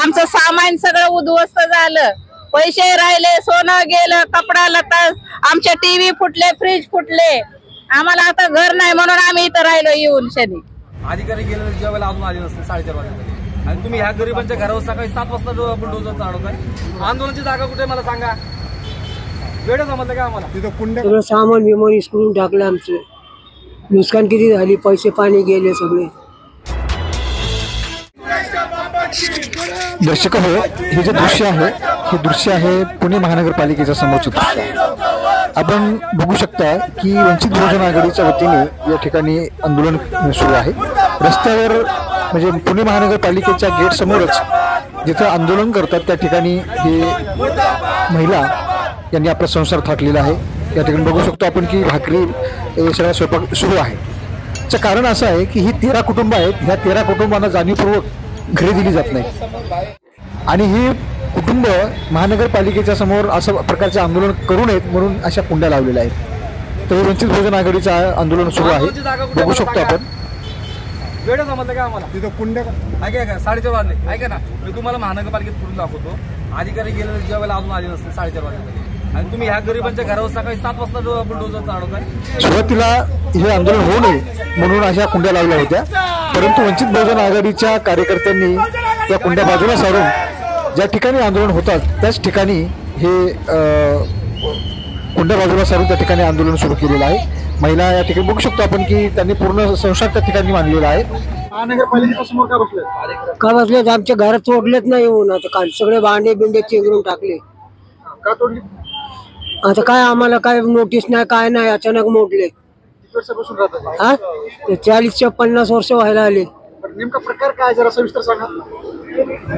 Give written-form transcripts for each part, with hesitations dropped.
आमचं सामान सगळं उद्ध्वस्त झालं, पैसे राहिले, सोनं गेलं, कपडा लता, आमच्या टीव्ही फुटले, फ्रीज फुटले, आम्हाला आता घर नाही म्हणून आम्ही इथं राहिलो येऊन शनी. अधिकारी गेले ज्या वेळेला अजून आले नसते 4:30 वाजता आणि तुम्ही ह्या गरिबांच्या घरावर सकाळी 7 वाजता बुलडोजर चढवताय. आंदोलनाची जागा कुठे मला सांगा, वेळ जमलं का आम्हाला? तिथं सगळं सामान विमान करून टाकलं, आमचं नुकसान किती झाली, पैसे पाणी गेले सगळे. दर्शक हो, हे जे दृश्य आहे हे दृश्य आहे पुणे महानगरपालिकेच्या समोरचं दृश्य आहे. आपण बघू शकता की वंचित बहुजन आघाडीच्या वतीने या ठिकाणी आंदोलन सुरू आहे. रस्त्यावर म्हणजे पुणे महानगरपालिकेच्या गेट समोरच जिथं आंदोलन करतात त्या ठिकाणी हे महिला यांनी आपला संसार थाटलेला आहे. या ठिकाणी बघू शकतो आपण की भाकरी सगळा स्वयंपाक सुरू आहे. याचं कारण असं आहे की ही 13 कुटुंब आहेत, ह्या 13 कुटुंबांना जाणीवपूर्वक घरे दिली जात नाही आणि ही कुटुंब महानगरपालिकेच्या समोर असं प्रकारचे आंदोलन करू नयेत म्हणून अशा कुंड्या लावलेल्या आहेत. तर वंचित बहुजन आघाडीचं आंदोलन सुरू आहे, बघू शकतो आपण. वेळ जमलं का आम्हाला? तिथं कुंड्या ऐका का 4:30 वाजले. ऐका ना, मी तुम्हाला महानगरपालिकेत फिरून दाखवतो. अधिकारी गेले ज्या वेळेला अजून आले नसते 4:30 वाजता आणि तुम्ही ह्या गरिबांच्या घरावर सकाळी 7 वाजता बुलडोजर चढवताय. सुरुवातीला हे आंदोलन होऊ नये म्हणून अशा कुंड्या लावल्या होत्या, परंतु वंचित बहुजन आघाडीच्या कार्यकर्त्यांनी त्या कुंड्या बाजूला सारून ज्या ठिकाणी आंदोलन होतात त्याच ठिकाणी हे कुंड्या बाजूला सारून त्या ठिकाणी आंदोलन सुरू केलेलं आहे. महिला या ठिकाणी बघू शकतो आपण की त्यांनी पूर्ण संसार त्या ठिकाणी मांडलेला आहे. महानगरपालिकेच्या समोर का बसलेत? आमच्या घरात तोडलेत नाही येऊन, आता काल सगळे भांडे बिंडे चिंगरून टाकले. का तोडली? आता काय आम्हाला काय नोटीस नाही, काय नाही, अचानक मोडले. किती वर्षापासून राहतात? हा, 40 ते 50 वर्ष व्हायला आले. नेमका प्रकार काय जरा सविस्तर सांगा.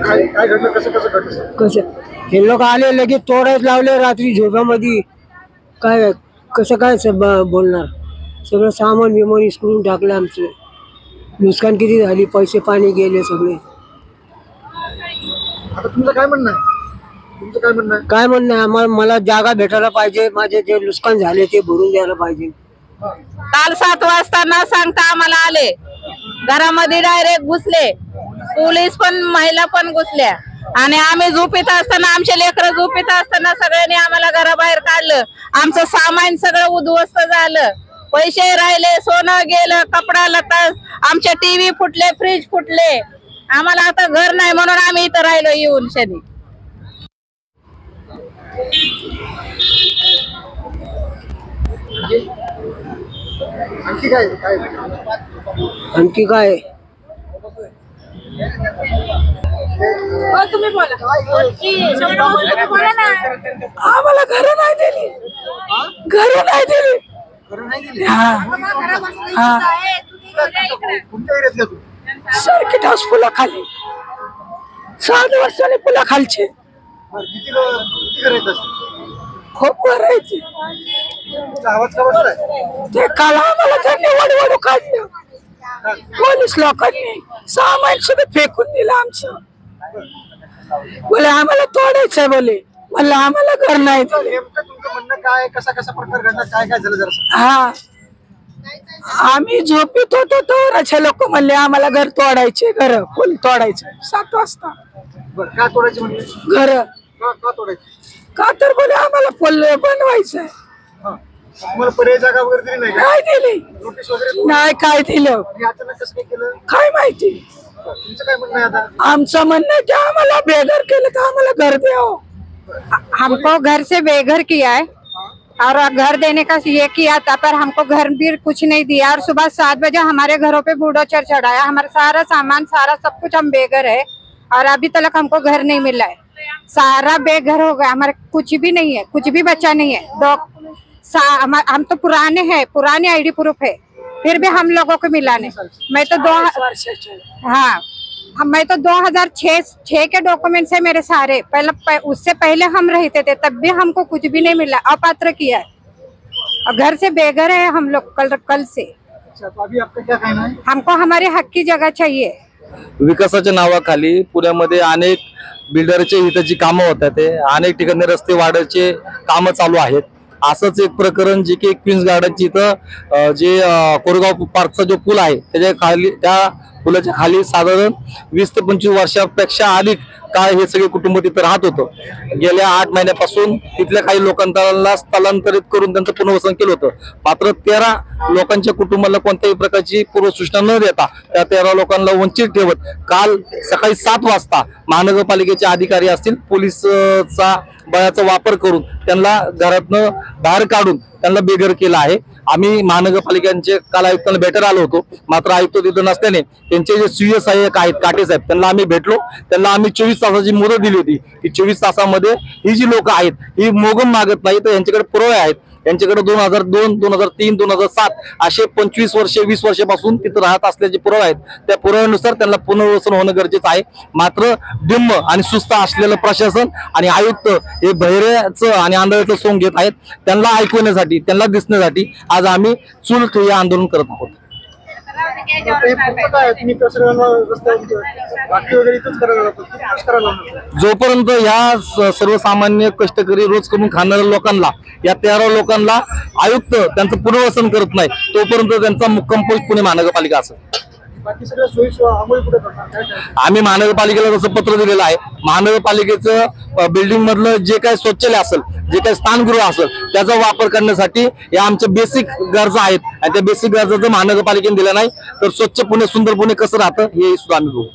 काय घडलं, कसं घडलं? कसं हे लोक आले लगेच तोडायच लावले रात्री झोप्यामध्ये. काय कसं काय बोलणार, सगळं सामान विमान करून टाकलं, आमचं नुकसान किती झाली, पैसे पाणी गेले सगळे. आता तुमचं काय म्हणणं आहे? काय म्हणणं आहे आम्हाला? मला जागा भेटायला पाहिजे, माझे जे नुकसान झाले ते भरून द्यायला पाहिजे. काल 7 वाजता न सांगता आम्हाला आले, घरामध्ये डायरेक्ट घुसले, पोलीस पण महिला पण घुसल्या आणि आम्ही झोपीत असताना, आमचे लेकरं झोपीत असताना सगळ्यांनी आम्हाला घराबाहेर काढलं. आमचं सामान सगळं उद्ध्वस्त झालं, पैसे राहिले, सोनं गेलं, कपडा लता, आमच्या टीव्ही फुटले, फ्रीज फुटले, आम्हाला आता घर नाही म्हणून आम्ही इथं राहिलो येऊन शनी. आणखी काय आणखी काय तुम्ही बोला. आम्हाला घर नाही दिली, घर नाही दिली. सर्किट हाऊस पुलाखाली 7 वर्षाने पुलाखालचे खूप करायचे. ते काल आम्हाला त्यांनी वडवडू काढलं, पोलीस लोकांनी सामान सुद्धा फेकून दिलं आमचं. बोले आम्हाला तोडायचंय, बोले म्हणलं आम्हाला घर नाही दिले. काय कसा प्रकार घडला, काय झालं जरा? हा, आम्ही झोपीत होतो तर लोक म्हणले आम्हाला घर तोडायचे, घर फुल तोडायचं 7 वाजता. का तोडायचे म्हणले? घर का तोडायचे? का तर बोले आम्हाला फुल बनवायचंय. तुम्हाला पर्याय जागा वगैरे दिली नाही? काय दिली नोटीस वगैरे नाही, काय दिलं अचानक कसं काय केलं काय माहिती. तुमचं काय म्हणणं आहे आता? आमचं म्हणणं आहे की आम्हाला बेघर केलं तर आम्हाला घर द्यावं. हमको घर से बेघर किया है और घर देने का ये किया था, पर हमको घर भी कुछ नहीं दिया और सुबह 7 बजे हमारे घरों पे बुलडोजर चढ़ाया, हमारा सारा सामान सारा सब कुछ हम बेघर है और अभी तक हमको घर नहीं मिला है, सारा बेघर हो गया, हमारे कुछ भी नहीं है, कुछ भी बचा नहीं है। हम तो पुराने हैं, पुराने आईडी प्रूफ है, फिर भी हम लोगों को मिला नहीं। मैं तो 2006 के डॉक्यूमेंट्स है मेरे सारे, उससे पहले हम रहते थे, तब भी हमको कुछ भी नहीं मिला, अपात्र किया है और घर से बेघर है हम लोग कल से। तो अभी आपका क्या कहना है? हमको हमारे हक की जगह चाहिए। विकासाच्या नावाखाली पुण्यामध्ये अनेक बिल्डरचे हिताची कामं होतात, अनेक ठिकाणी रस्ते वाढायचे कामं चालू आहेत। असंच एक प्रकरण जे की क्वीन्स गार्डनची इथं जे कोरेगाव पार्कचा जो पूल आहे त्याच्या खाली, त्या पुलाच्या खाली साधारण 20 ते 25 वर्षापेक्षा अधिक काळ हे सगळे कुटुंब तिथं राहत होतं. गेल्या 8 महिन्यापासून तिथल्या काही लोकांना स्थलांतरित करून त्यांचं पुनर्वसन केलं होतं. मात्र 13 लोकांच्या कुटुंबाला कोणत्याही प्रकारची पूर्वसूचना न देता त्या 13 लोकांना वंचित ठेवत काल सकाळी 7 वाजता महानगरपालिकेचे अधिकारी असतील, पोलिसचा बळाचा वापर करून त्यांना घरातनं बाहेर काढून त्यांना बेघर केलं आहे. आम्ही महानगरपालिकांचे काल आयुक्तांना भेटायला आलो होतो. मात्र आयुक्त तिथं नसल्याने त्यांचे जे सुय सहाय्यक आहेत काटे साहेब, त्यांना आम्ही भेटलो. त्यांना आम्ही 24 तासाची मुदत दिली होती की 24 तासामध्ये ही जी लोक आहेत ही मोगम मागत नाही, तर यांच्याकडे पुरावे आहेत. यांच्याकडे 2002, 2003, 2007 असे 25 वर्षे 20 वर्षापासून तिथं राहत असल्याचे पुरावे आहेत. त्या पुराव्यानुसार त्यांना पुनर्वसन होणं गरजेचं आहे. मात्र डिम्म आणि सुस्त असलेलं प्रशासन आणि आयुक्त हे बहिऱ्याचं आणि आंधळ्याचं सोंग घेत आहेत. त्यांना ऐकवण्यासाठी, त्यांना दिसण्यासाठी आज आम्ही चूल ठिय्या आंदोलन करत आहोत. हे पुढचं काय तुम्ही कसं बाकी वगैरे इथंच करायला लागतो, कसं करायला लागतो? जोपर्यंत ह्या सर्वसामान्य कष्टकरी रोज करून खाणाऱ्या लोकांना, या 13 लोकांना आयुक्त त्यांचं पुनर्वसन करत नाही तोपर्यंत त्यांचा मुक्काम पोस्ट पुणे महानगरपालिका असेल. बाकी सगळ्या सोयी अंमल कुठे करणार, काय काय? आम्ही महानगरपालिकेला तसं पत्र दिलेलं आहे. महानगरपालिकेचं बिल्डिंग मधलं जे काही शौचालय असेल, जे काही स्थानगृह असेल त्याचा वापर करण्यासाठी या आमच्या बेसिक गरजा आहेत आणि त्या बेसिक गरजा जर महानगरपालिकेने दिल्या नाही तर स्वच्छ पुणे, सुंदर पुणे कसं राहतं हे सुद्धा आम्ही बघू.